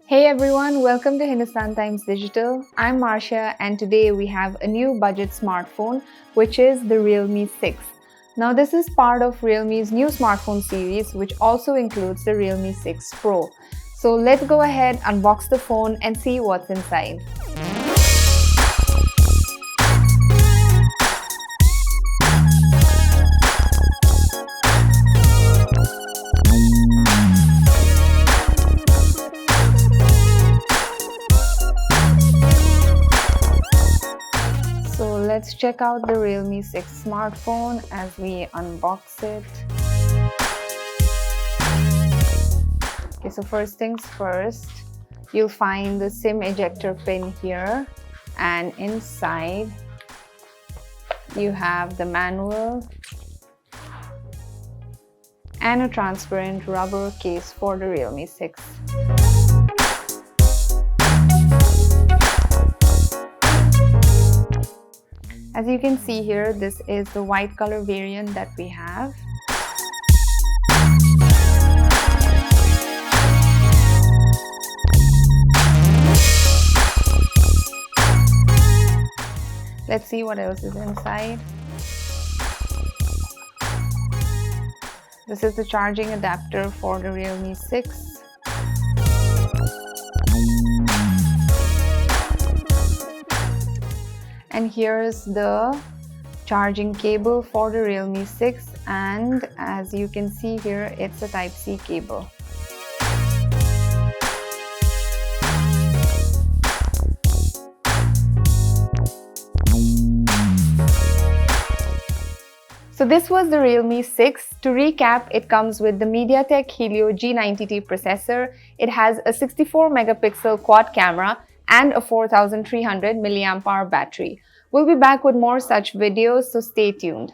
Hey everyone, welcome to Hindustan Times Digital. I'm Marsha and today we have a new budget smartphone which is the Realme 6. Now this is part of Realme's new smartphone series which also includes the Realme 6 Pro. So let's go ahead, unbox the phone and see what's inside. So let's check out the Realme 6 smartphone as we unbox it. Okay, so first things first, you'll find the SIM ejector pin here, and inside you have the manual and a transparent rubber case for the Realme 6. As you can see here, this is the white color variant that we have. Let's see what else is inside. This is the charging adapter for the Realme 6. And here's the charging cable for the Realme 6, and as you can see here, it's a Type-C cable. So this was the Realme 6. To recap, it comes with the MediaTek Helio G90T processor. It has a 64 megapixel quad camera and a 4300 mAh battery. We'll be back with more such videos, so stay tuned.